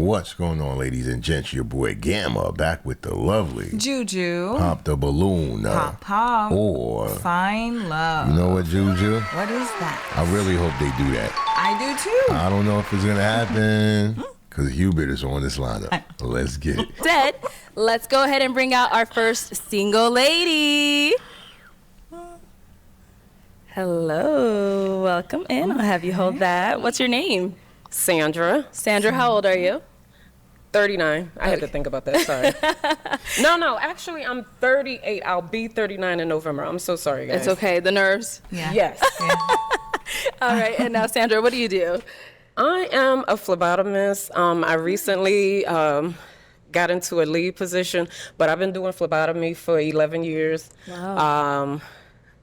What's going on, ladies and gents? Your boy Gamma back with the lovely Juju. Pop the balloon. Pop. Or Find love. You know what, Juju? What is that? I really hope they do that. I do too. I don't know if it's going to happen because Hubert is on this lineup. Let's get it. Instead, let's go ahead and bring out our first single lady. Hello. Welcome in. I'll have you hold that. What's your name? Sandra. Sandra, how old are you? 39. I had to think about that. Sorry. No. Actually, I'm 38. I'll be 39 in November. I'm so sorry, guys. It's okay. The nerves? Yeah. Yes. Yeah. All right. And now, Sandra, what do you do? I am a phlebotomist. I recently got into a lead position, but I've been doing phlebotomy for 11 years. Wow.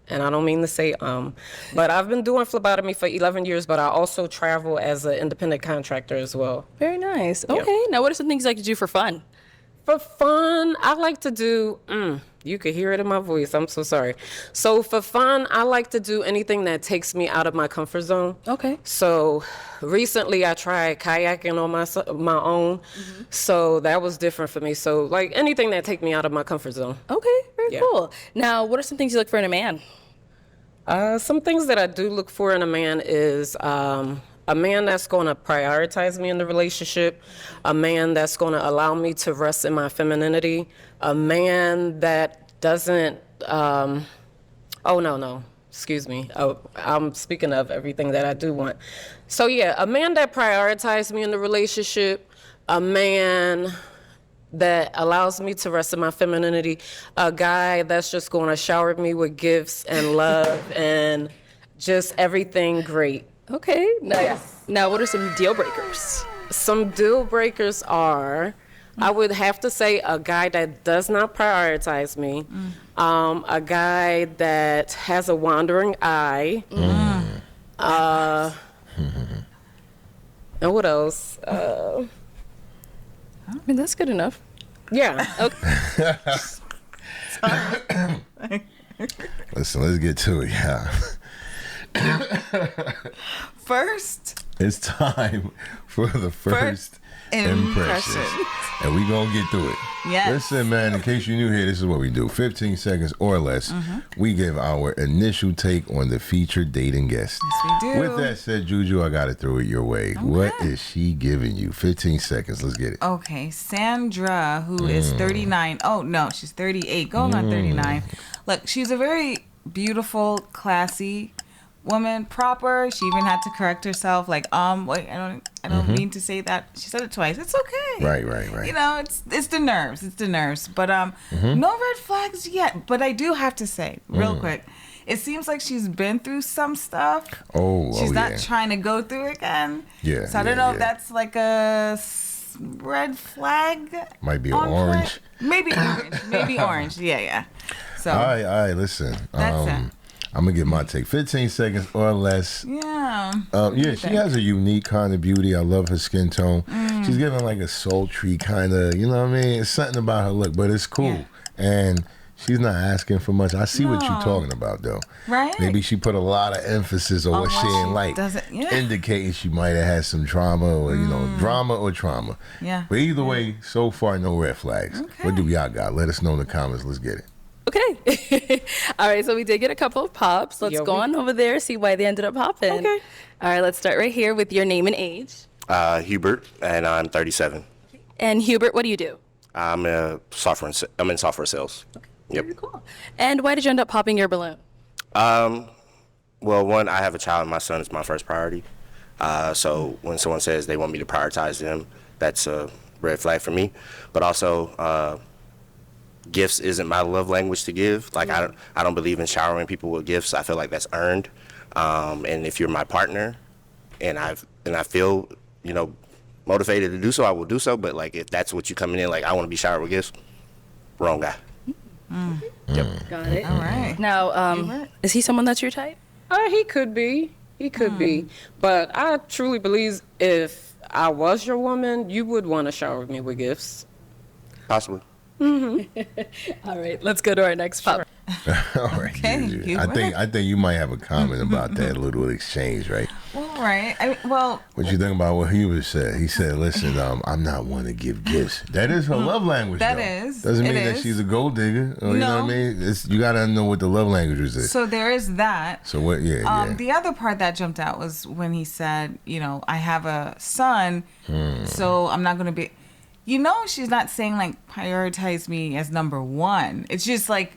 And I don't mean to say but I've been doing phlebotomy for 11 years, but I also travel as an independent contractor as well. Very nice. Yep. Okay. Now, what are some things you like to do for fun? For fun, I like to do, you could hear it in my voice, I'm so sorry. So for fun, I like to do anything that takes me out of my comfort zone. Okay. So recently I tried kayaking on my own, so that was different for me. So like anything that take me out of my comfort zone. Okay. Very Yeah. cool. Now, what are some things you look for in a man? Some things that I do look for in a man is a man that's going to prioritize me in the relationship, a man that's going to allow me to rest in my femininity, a man that doesn't, excuse me. I'm speaking of everything that I do want. So yeah, a man that prioritizes me in the relationship, a man that allows me to rest in my femininity, a guy that's just going to shower me with gifts and love and just everything great. Okay. Nice. Now, what are some deal breakers? Some deal breakers are, I would have to say a guy that does not prioritize me, a guy that has a wandering eye, and what else? I mean, that's good enough. Yeah. Okay. Listen, let's get to it, yeah. First It's time for the first impression. And we gonna get through it. Yes. Listen, man, in case you're new here, this is what we do. 15 seconds or less, we give our initial take on the featured dating guest. Yes, we do. With that said, Juju, I gotta throw it your way. What is she giving you? 15 seconds. Let's get it. Okay, Sandra, who is 39. Oh, no, she's 38, going on 39. Look, she's a very beautiful, classy woman, proper. She even had to correct herself, like, wait, I don't mean to say that. She said it twice. It's okay. Right. You know, it's the nerves. It's the nerves. But no red flags yet. But I do have to say, real quick, it seems like she's been through some stuff. She's not trying to go through it again. Yeah. So I don't know if that's like a red flag. Might be on orange. Maybe orange. Maybe orange. Yeah. So All right, listen. That's it. I'm gonna get my take. 15 seconds or less. Yeah. She has a unique kind of beauty. I love her skin tone. She's giving like a sultry kind of, you know what I mean? It's something about her look, but it's cool. Yeah. And she's not asking for much. I see what you're talking about, though. Right. Maybe she put a lot of emphasis on what she didn't like, indicating she might have had some trauma or, drama or trauma. Yeah. But either way, so far, no red flags. Okay. What do y'all got? Let us know in the comments. Let's get it. Okay. All right, so we did get a couple of pops. Let's go on over there, see why they ended up popping. Okay. All right, let's start right here with your name and age. Hubert, and I'm 37. And Hubert, what do you do? I'm in software sales. Okay. Yep. Very cool. And why did you end up popping your balloon? Well, one, I have a child, and my son is my first priority. So when someone says they want me to prioritize them, that's a red flag for me. But also, gifts isn't my love language to give. Like I don't believe in showering people with gifts. I feel like that's earned. And if you're my partner, and I feel motivated to do so, I will do so. But like if that's what you coming in like I want to be showered with gifts, wrong guy. Yep. Got it. All right. Now, is he someone that's your type? He could be. He could be. But I truly believe if I was your woman, you would want to shower me with gifts. Possibly. All right, let's go to our next pop. All right, Okay, I think you might have a comment about that little exchange, right? Well, right. Well, What you think about what he was said? He said, "Listen, I'm not one to give gifts. That is her love language. That though. is. Doesn't mean It that is. she's a gold digger. Or, you know No. what I mean? You gotta know what the love languages is. so there is that. So what? Yeah. The other part that jumped out was when he said, I have a son, so I'm not going to be, she's not saying like prioritize me as number one. It's just like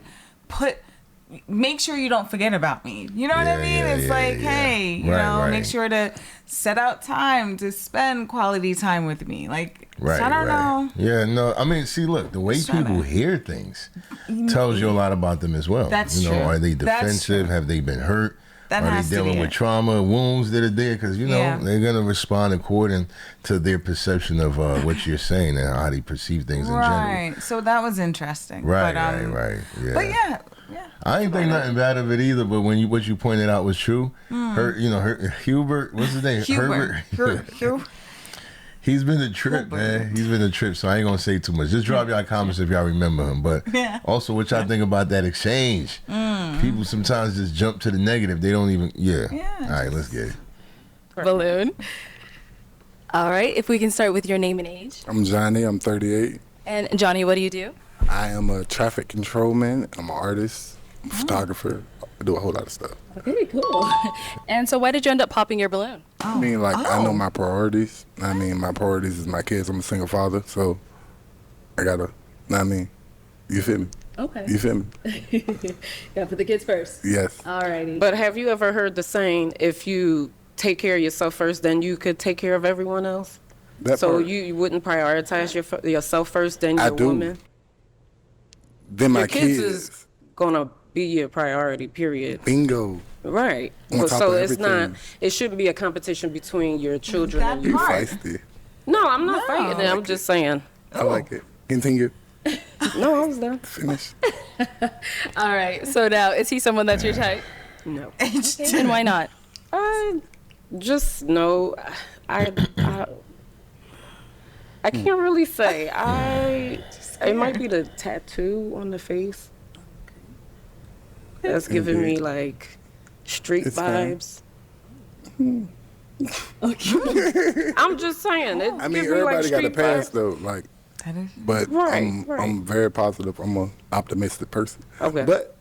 make sure you don't forget about me. You know what I Yeah, mean? yeah, It's yeah, like, yeah. hey, Right. make sure to set out time to spend quality time with me. Like, Right, so I don't know. Yeah, no, I mean, see, look, the way Just people trying to- hear things tells you a lot about them as well. That's you know, true. are they That's defensive? true. Have they been hurt? That are has they to be dealing with it. trauma, wounds that are there? Because, Yeah. they're going to respond according to their perception of what you're saying and how they perceive things in general. Right. So that was interesting. Right, but, right. Yeah. But yeah. I ain't think nothing bad of it either, but when what you pointed out was true. Hubert, what's his name? Herbert. He's been a trip, man. He's been a trip, so I ain't gonna say too much. Just drop y'all comments if y'all remember him. But also, what y'all think about that exchange? People sometimes just jump to the negative. They don't even. Yeah. All right, let's get it. Balloon. All right, if we can start with your name and age. I'm Johnny. I'm 38. And Johnny, what do you do? I am a traffic controlman. I'm an artist. I'm a photographer. I do a whole lot of stuff. Okay, cool. And so why did you end up popping your balloon? I mean, I know my priorities. I mean, my priorities is my kids. I'm a single father, so I gotta. You feel me? Okay. You feel me? Gotta put the kids first. Yes. Alrighty. But have you ever heard the saying, if you take care of yourself first, then you could take care of everyone else? That So part, you wouldn't prioritize yourself first, then I your do. woman? Then my Your kids kids. is gonna be your priority, period. Bingo. Right. On But top so of it's not, everything. it shouldn't be a competition between your children That and You you. part. feisty. No, I'm not fighting it. I'm just saying. I like it. Continue. No, I was done. Finish. All right. So now, is he someone that's your type? No. And why not? I just know I can't really say. It might be the tattoo on the face. That's giving me like street It's fine. vibes. I'm just saying. It I mean, gives me like everybody got a street past vibes. though. Like, but Right, right. I'm very positive. I'm an optimistic person. Okay. But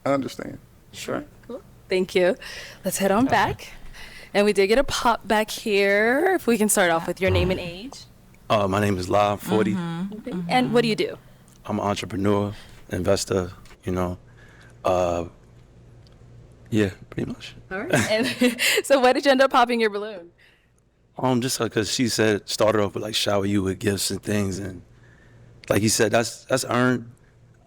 I understand. Sure. Thank you. Let's head on back. And we did get a pop back here. If we can start off with your name and age. My name is La, 40. And what do you do? I'm an entrepreneur, investor, yeah, pretty much. All right. And so why did you end up popping your balloon? Just because she said, started off with like shower you with gifts and things. And like he said, that's earned.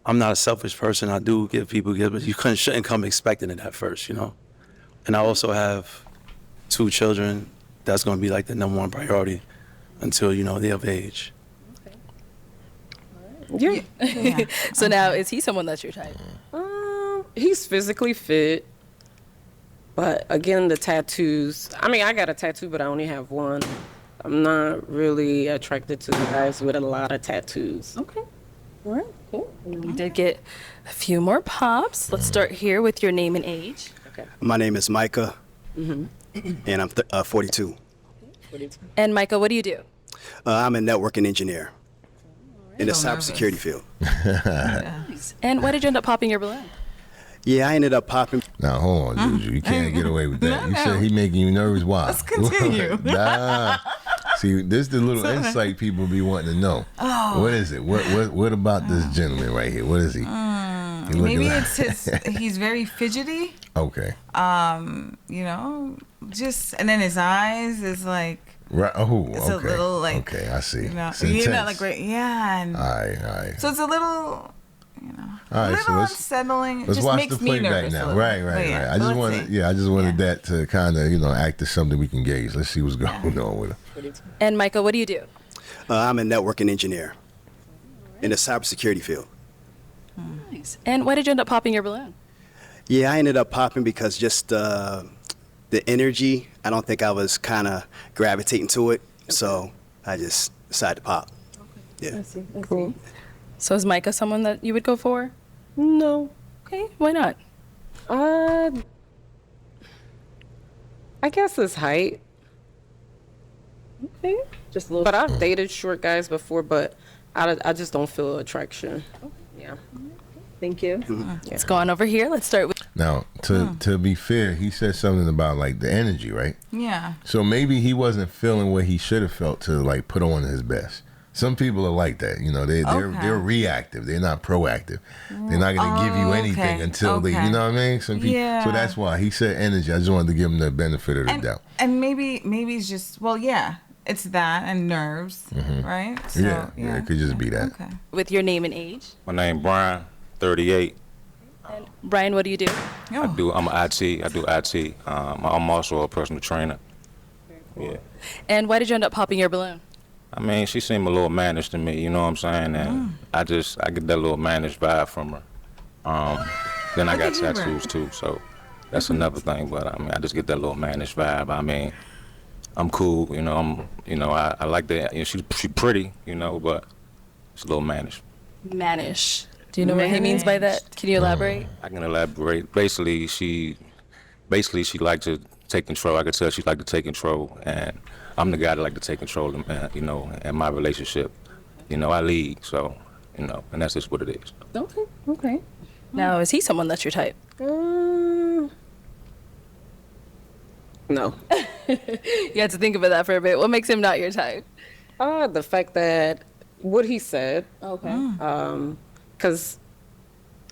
I'm not a selfish person. I do give people gifts, but you shouldn't come expecting it at first, And I also have 2 children. That's going to be like the number 1 priority until, they're of age. Yeah. So now, is he someone that's your type? He's physically fit. But again, the tattoos. I mean, I got a tattoo, but I only have one. I'm not really attracted to guys with a lot of tattoos. Okay. All right. Cool. And we did get a few more pops. Let's start here with your name and age. My name is Micah, and I'm 42. And Micah, what do you do? I'm a networking engineer in the cybersecurity field. And why did you end up popping your balloon? Yeah, I ended up popping. Now hold on, Juju. You can't get away with that. You said he making you nervous. Why? Let's continue. Nah. See, this is the little insight people be wanting to know. Oh. What is it? What about this gentleman right here? What is he? He looking Maybe like- it's he's very fidgety. Okay. And then his eyes is like, Right. Oh, it's okay. a little like, Okay, I see. It's you're not intense. like great. Yeah. And All right. so it's a little, All right, little so let's unsettling. It let's just watch makes the me playback nervous a now. little. Right. But yeah, I just let's wanted, see. I just wanted that to kind of, act as something we can gauge. Let's see what's going on with him. And Micah, what do you do? I'm a networking engineer in the cybersecurity field. Nice. And why did you end up popping your balloon? Yeah, I ended up popping because just the energy, I don't think I was kind of gravitating to it. So I just decided to pop. Yeah. Cool. So is Micah someone that you would go for? No. Okay, why not? I guess it's height. Okay. Just a little. But I've dated short guys before, but I just don't feel attraction. Yeah. Thank you. Let's go on over here. Let's start with. Now, to be fair, he said something about like the energy, right? Yeah. So maybe he wasn't feeling what he should have felt to like put on his best. Some people are like that, you know. They're reactive. They're not proactive. They're not going to give you anything until they, you know what I mean. Some people. Yeah. So that's why he said energy. I just wanted to give him the benefit of the doubt. And maybe it's just it's that and nerves, right? So, yeah, it could just be that. Okay. With your name and age. My name Brian, 38. And Brian, what do you do? I'm an IT. I do IT. I'm also a personal trainer. Yeah. And why did you end up popping your balloon? I mean, she seemed a little mannish to me. You know what I'm saying? And I get that little mannish vibe from her. Then I got tattoos too, so that's another thing. But I mean, I just get that little mannish vibe. I mean, I'm cool. You know, I like that. You know, she pretty. You know, but it's a little mannish. Mannish. Do you know what he means by that? Can you elaborate? I can elaborate. Basically, she liked to take control. I could tell she liked to take control, and I'm the guy that like to take control, you know, in my relationship. You know, I lead, so, you know, and that's just what it is. Okay. Now, is he someone that's your type? No. You had to think about that for a bit. What makes him not your type? The fact that what he said. Okay. Because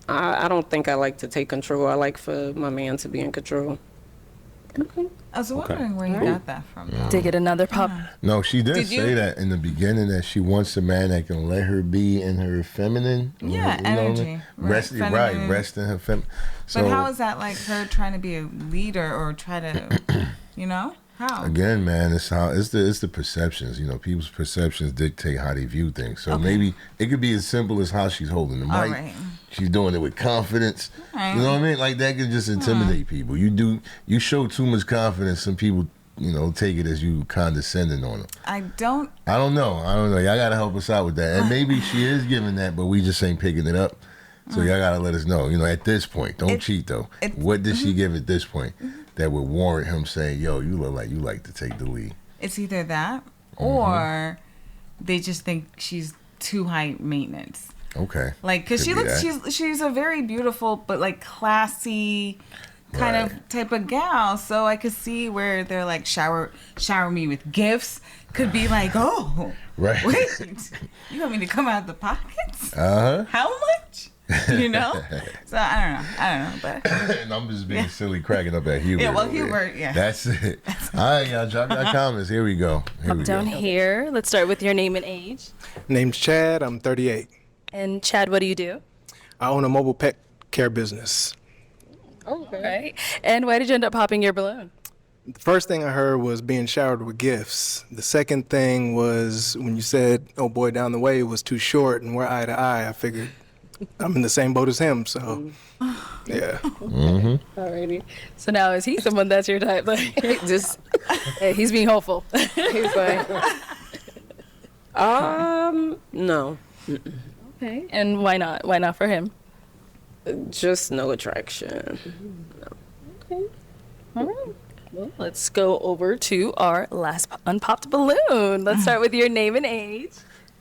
I don't think I like to take control. I like for my man to be in control. Okay. I was wondering where you got that from. Did get another pop? No, she did you? say that in the beginning that she wants a man that can let her be in her feminine. Yeah, you know what I energy. mean? Rest in her feminine. So, But how is that like her trying to be a leader or try to, you know? How? Again, man, it's the perceptions. You know, people's perceptions dictate how they view things. So maybe it could be as simple as how she's holding the mic. All right. She's doing it with confidence. Right. You know what I mean? Like that can just intimidate people. You show too much confidence, some people, you know, take it as you condescending on them. I don't know. Y'all gotta help us out with that. And maybe she is giving that, but we just ain't picking it up. So y'all gotta let us know. You know, at this point, don't cheat though. What did she give at this point that would warrant him saying, "Yo, you look like you like to take the lead"? It's either that or they just think she's too high maintenance. Okay. Like, cause she's a very beautiful but like classy kind of type of gal. So I could see where they're like shower me with gifts. Could be like, oh, right. Wait, you want me to come out of the pockets? How much? You know? So I don't know, but and I'm just being silly, cracking up at Hubert. Yeah, well, Hubert, yeah. That's it. All right, y'all, drop your comments. Here we go. Down here. Let's start with your name and age. Name's Chad. I'm 38. And Chad, what do you do? I own a mobile pet care business. Okay. Right. And why did you end up popping your balloon? The first thing I heard was being showered with gifts. The second thing was when you said, "Oh boy, down the way" was too short and we're eye to eye. I figured I'm in the same boat as him, so yeah. Alrighty. So now is he someone that's your type? Like, just he's being hopeful. He's like, no. Okay. And why not? Why not for him? Just no attraction. No. Okay. All right. Well, let's go over to our last unpopped balloon. Let's start with your name and age.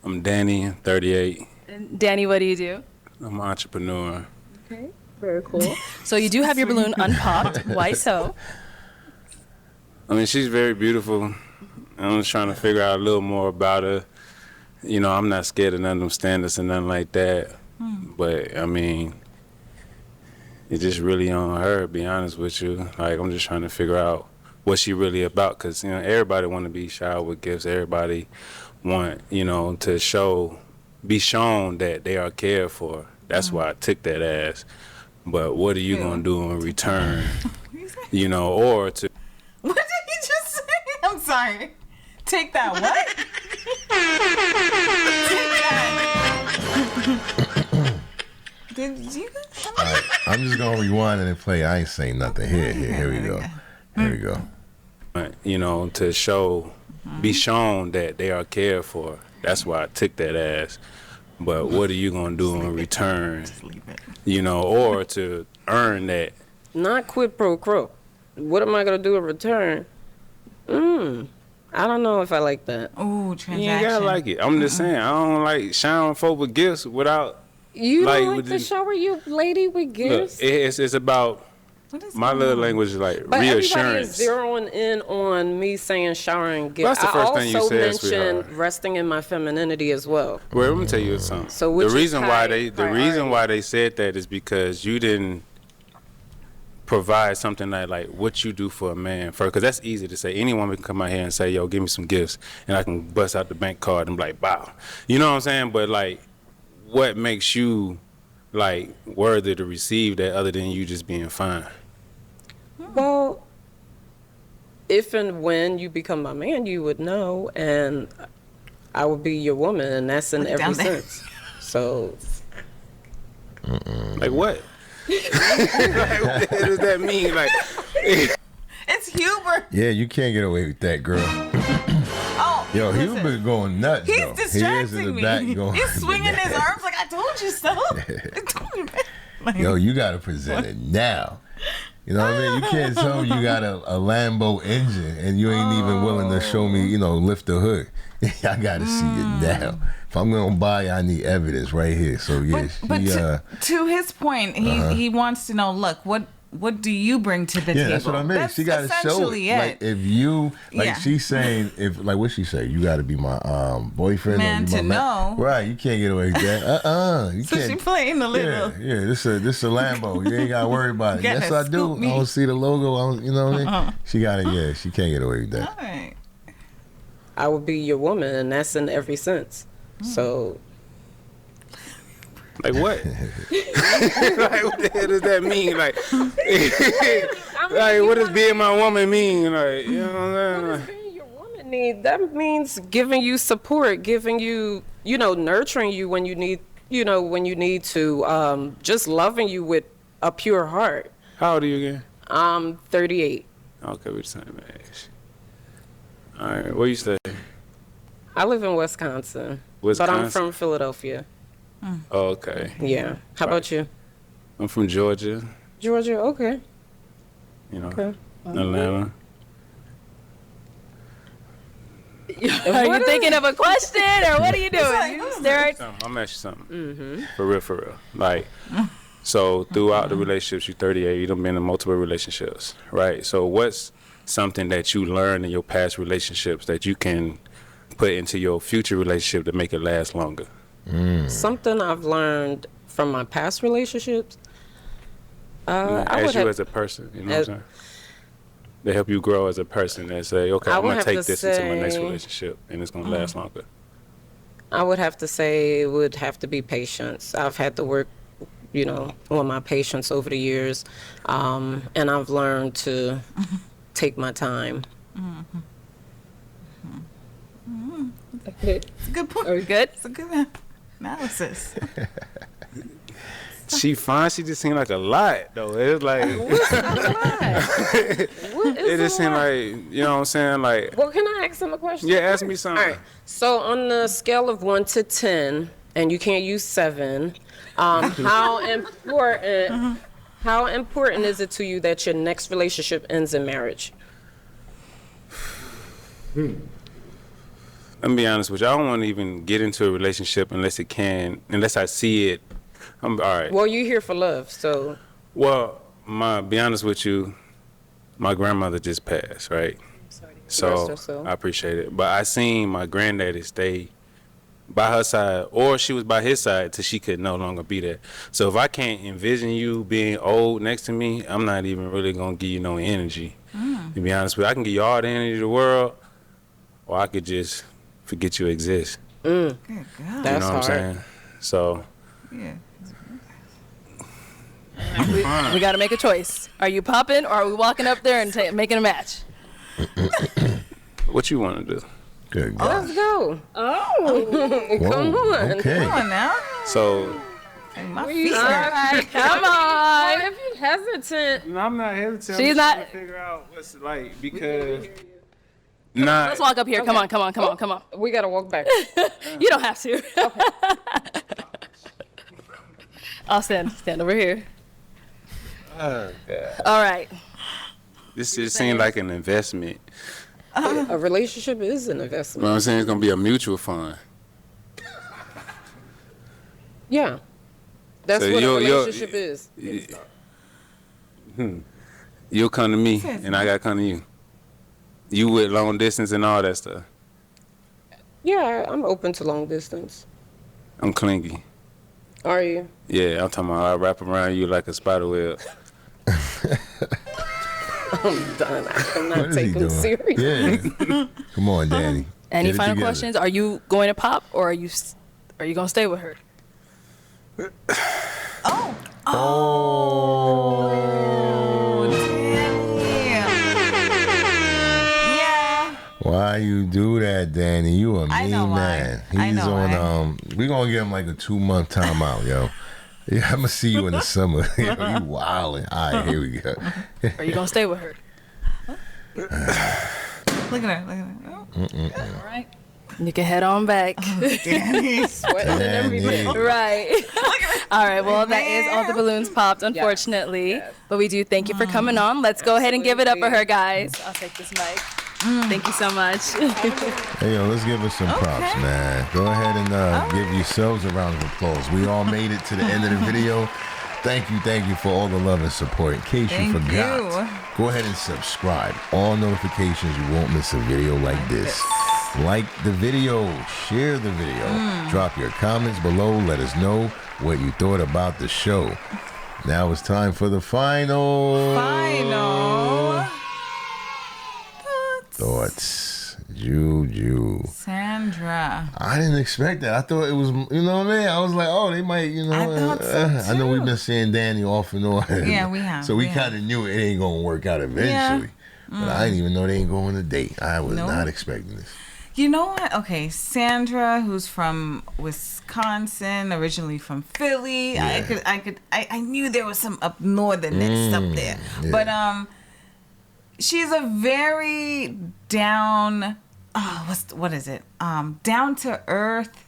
I'm Danny, 38. And Danny, what do you do? I'm an entrepreneur. Okay. Very cool. So you do have your balloon unpopped. Why so? I mean, she's very beautiful. I'm just trying to figure out a little more about her. You know, I'm not scared of none of them standards and nothing like that. But, I mean, it's just really on her, to be honest with you. Like, I'm just trying to figure out what she really about. Because, you know, everybody want to be showered with gifts. Everybody want, you know, to be shown that they are cared for. That's why I took that as. But what are you going to do in return? You know, or to... What did he just say? I'm sorry. Take that what? Did you? All right, I'm just gonna rewind and play. I ain't saying nothing. Here we go. Here we go. You know, to be shown that they are cared for. That's why I took that as. But what are you gonna do in return? You know, or to earn that. Not quid pro quo. what am I gonna do in return? I don't know if I like that. Ooh, transaction. You ain't gotta like it. I'm just saying, I don't like showering folk with gifts without. You like, don't like to shower your lady with gifts? Look, it's about. My love language is like but reassurance. Everybody is zeroing in on me saying showering gifts. That's the first thing you said, I also mentioned sweetheart. resting in my femininity as well. Well, let me tell you something. So the reason why they said that is because you didn't provide something like what you do for a man first, because that's easy to say. Any woman can come out here and say, yo, give me some gifts, and I can bust out the bank card and be like, wow. You know what I'm saying? But like, what makes you like worthy to receive that other than you just being fine? Well, if and when you become my man, you would know, and I would be your woman, and that's in every sense. So, like what? Like, what the hell does that mean? Like, it's Hubert. Yeah, you can't get away with that, girl. Oh, Yo, listen. Hubert going nuts. He's though. distracting He is in the me. back going. He's swinging his arms like I told you so. I told you, man. Yo, you gotta present it now. You know what I mean? You can't tell me you got a Lambo engine and you ain't even willing to show me, lift the hood. I gotta see it now. If I'm gonna buy it, I need evidence right here. So yeah, but to his point, he wants to know. Look, what do you bring to the table? Yeah, that's what I mean. She got to show it. Like if you, she's saying, what she say? You got to be my boyfriend. Man or to know. Right, you can't get away with that. You so can't. she playing a little. Yeah, this a Lambo. You ain't got to worry about it. Yes, I do. I don't see the logo. You know what I mean? She got it. Yeah, she can't get away with that. All right. I would be your woman, and that's in every sense. So. Like what? Like what the hell does that mean? Like, like what does being my woman mean? Like, you know what I'm saying? What does being your woman need? That means giving you support, giving you, nurturing you when you need, when you need to, just loving you with a pure heart. How old are you again? I'm 38. Okay, we're the same age. All right, where you stay? I live in Wisconsin. But I'm from Philadelphia. Oh, okay. Yeah. How about you? I'm from Georgia. Georgia, okay. Okay. Atlanta. Are you thinking of a question or what are you doing? I'm asking something. Mm-hmm. For real. Like, so throughout the relationships, you're 38, you've been in multiple relationships, right? So what's something that you learned in your past relationships that you can put into your future relationship to make it last longer? Something I've learned from my past relationships. As you as a person, you know what I'm saying? They help you grow as a person and say, okay, I'm going to take this into my next relationship and it's going to last longer. I would have to say it would have to be patience. I've had to work, on my patience over the years. And I've learned to take my time. It's a good point. Are we good? It's a good analysis. She fine. She just seemed like a lot, though. It's like What's a lot? What is it just seemed like, you know what I'm saying? Like, well, can I ask him a question? Yeah, ask me something. All right. So on the scale of 1 to 10, and you can't use 7, how important is it to you that your next relationship ends in marriage? Let me be honest with you. I don't want to even get into a relationship unless I see it. I'm all right. Well, you're here for love, so. Well, be honest with you, my grandmother just passed, right? So I appreciate it. But I seen my granddaddy stay by her side, or she was by his side till she could no longer be there. So if I can't envision you being old next to me, I'm not even really gonna give you no energy. To be honest with you, I can give you all the energy of the world, or I could just forget you exist. Good God. That's you know what I'm saying? So. Yeah. We got to make a choice. Are you popping or are we walking up there and making a match? What you want to do? Good God. Let's go. Oh, come on. Okay. Come on now. So. My feet All hurt. right, come on. If you're hesitant. No, I'm not hesitant. She's not. To figure out what's it like because. Let's walk up here. Okay. Come on. We got to walk back. You don't have to. Okay. I'll stand over here. Oh, God. All right. This just seemed like an investment. A relationship is an investment. What I'm saying, it's gonna be a mutual fund. Yeah, that's So what a relationship is. You'll come to me, and I gotta come to you. You with long distance and all that stuff. Yeah, I'm open to long distance. I'm clingy. Are you? Yeah, I'm talking about I wrap around you like a spider web. I'm done. I cannot What is he take him doing? serious. Yeah. Come on, Danny. Any Get it final together. questions? Are you going to pop or are you gonna stay with her? Yeah. Why you do that, Danny? You a I know mean why. man. I He's know on we gonna give him like a 2-month timeout, yo. Yeah, I'm gonna see you in the summer. Yo, you wildin'. All right, here we go. Are you gonna stay with her? Look at her. Look at her. All right. You can head on back. Danny. Sweating and everything. Right. All right. Well, that is all the balloons popped, unfortunately. But we do thank you for coming on. Let's go ahead and give it up for her, guys. I'll take this mic. Thank you so much. Hey, yo, let's give us some props, man. Go ahead and give yourselves a round of applause. We all made it to the end of the video. Thank you for all the love and support. In case you forgot, go ahead and subscribe. All notifications, you won't miss a video like this. Like the video, share the video, drop your comments below, let us know what you thought about the show. Now it's time for the final thoughts. Juju. Sandra. I didn't expect that. I thought it was, you know what I mean? I was like, oh, they might, you know. I thought so I know we've been seeing Danny off and on. Yeah, we have. So we kind of knew it ain't going to work out eventually. But I didn't even know they ain't going on a date. I was not expecting this. You know what? Okay, Sandra, who's from Wisconsin, originally from Philly. Yeah. I knew there was some up northerness up there. Yeah. But she's a very down what is it? Down to earth,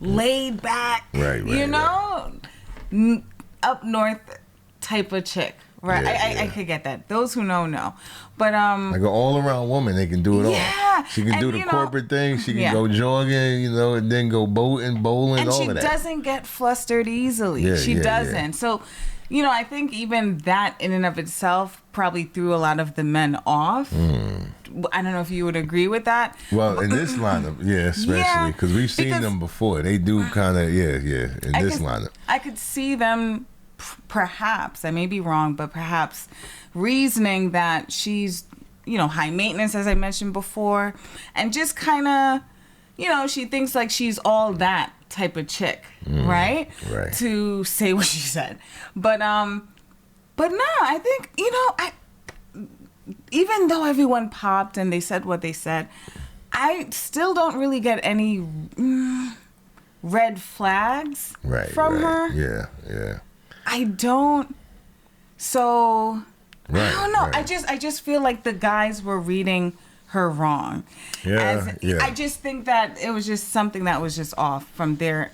laid back. Right, you know? Up north type of chick. Right. Yeah, I could get that. Those who know. But like an all-around woman, they can do it all. She can do and, the you know, corporate thing. She can go jogging, you know, and then go boating, bowling, and all she of that. doesn't get flustered easily. She doesn't. So, you know, I think even that in and of itself probably threw a lot of the men off. I don't know if you would agree with that. Well, in this lineup, especially because we've seen them before. They do kind of, in this lineup. I could see them perhaps, I may be wrong, but perhaps reasoning that she's, you know, high maintenance, as I mentioned before, and just kind of, you know, she thinks like she's all that type of chick, right? Right. To say what she said. But no, I think, you know, even though everyone popped and they said what they said, I still don't really get any red flags from her. Yeah. I don't. So I don't know. Right. I just feel like the guys were reading her wrong. I just think that it was just something that was just off from their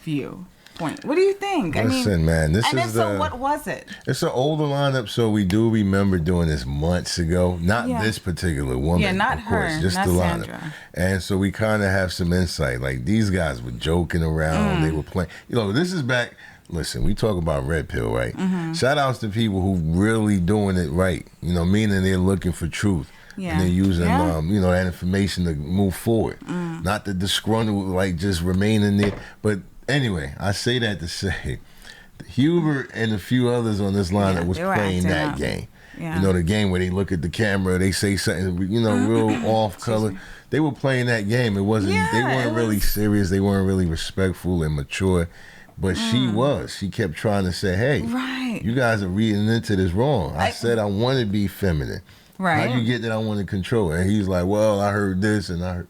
viewpoint. What do you think? Listen, man, this is so what was it? It's an older lineup, so we do remember doing this months ago. Not this particular woman, Yeah, not of course, her, just not the lineup. Sandra. And so we kind of have some insight. Like these guys were joking around. They were playing. You know, this is back. Listen, we talk about red pill, right? Shout outs to people who really doing it right. You know, meaning they're looking for truth. Yeah. And they're using, you know, that information to move forward. Not the disgruntled, like just remaining there. But anyway, I say that to say, Hubert and a few others on this lineup was playing that game. Yeah. You know, the game where they look at the camera, they say something, you know, real off color. They were playing that game. It wasn't. They weren't really serious. They weren't really respectful and mature. But she was. She kept trying to say, hey, you guys are reading into this wrong. I said I want to be feminine. Right. How you get that I want to control? And he's like, well, I heard this and I heard.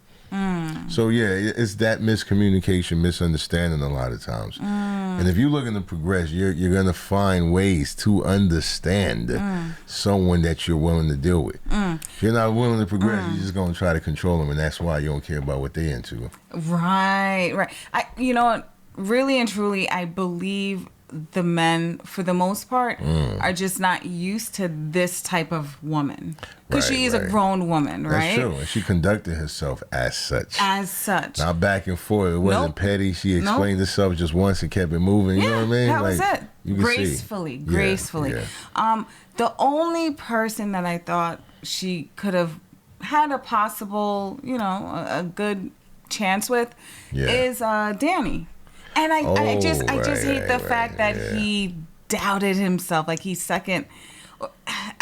So, yeah, it's that miscommunication, misunderstanding a lot of times. And if you're looking to progress, you're going to find ways to understand someone that you're willing to deal with. If you're not willing to progress, you're just going to try to control them. And that's why you don't care about what they're into. Right. You know what? Really and truly, I believe the men, for the most part, are just not used to this type of woman. Because she is a grown woman, right? That's true. And she conducted herself as such. As such. Not back and forth. It wasn't petty. She explained herself just once and kept it moving. You know what I mean? That was like, it. You can Gracefully. see. Gracefully. Yeah. The only person that I thought she could have had a possible, a good chance with is Danny. And I just hate the fact that he doubted himself. Like he's second.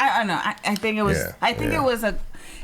I don't know. I think it was.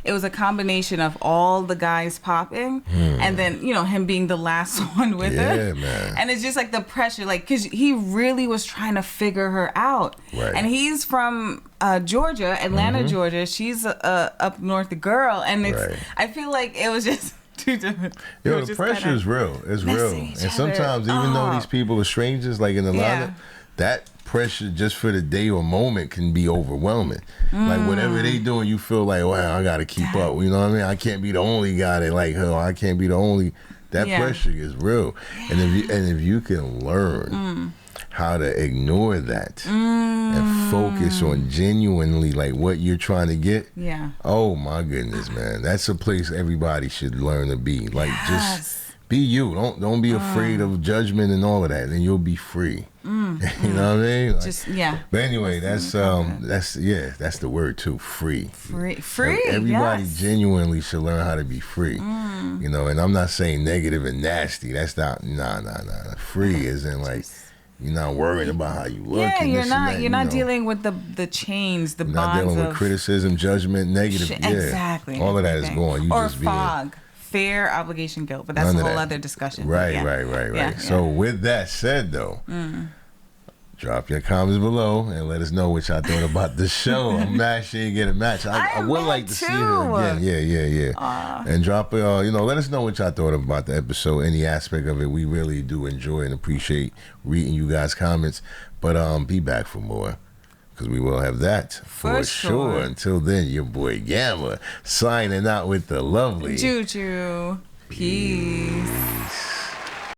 It was a combination of all the guys popping, and then him being the last one with her. Man. And it's just like the pressure, like because he really was trying to figure her out. Right. And he's from Georgia, Atlanta, Georgia. She's a up north girl, and it's. I feel like it was just. The pressure is real. It's real. And sometimes, even though these people are strangers, like in Atlanta, that pressure just for the day or moment can be overwhelming. Like whatever they doing, you feel like, wow, I got to keep up. You know what I mean? I can't be the only guy that like her. I can't be the only. That pressure is real. And if you can learn how to ignore that and focus on genuinely like what you're trying to get. Yeah. Oh my goodness, man. That's a place everybody should learn to be. Like just be you. Don't be afraid of judgment and all of that, and you'll be free. You know what I mean? Like, But anyway, that's the word too. Free. Free. Everybody genuinely should learn how to be free. And I'm not saying negative and nasty. That's not nah. Free isn't like you're not worried about how you look. Yeah, and you're not. That, you're not dealing with the chains, the bonds. Not dealing with criticism, judgment, negative. Exactly. All of that is gone. You or just fog. Fear, obligation, guilt, but that's a whole other discussion. Right. Yeah. So with that said, though, drop your comments below and let us know what y'all thought about the show. I'm mad she didn't get a match. I would like to see her again. Yeah. And drop, let us know what y'all thought about the episode, any aspect of it. We really do enjoy and appreciate reading you guys' comments. But be back for more. Because we will have that for sure. Until then, your boy Gamma signing out with the lovely Juju. Peace.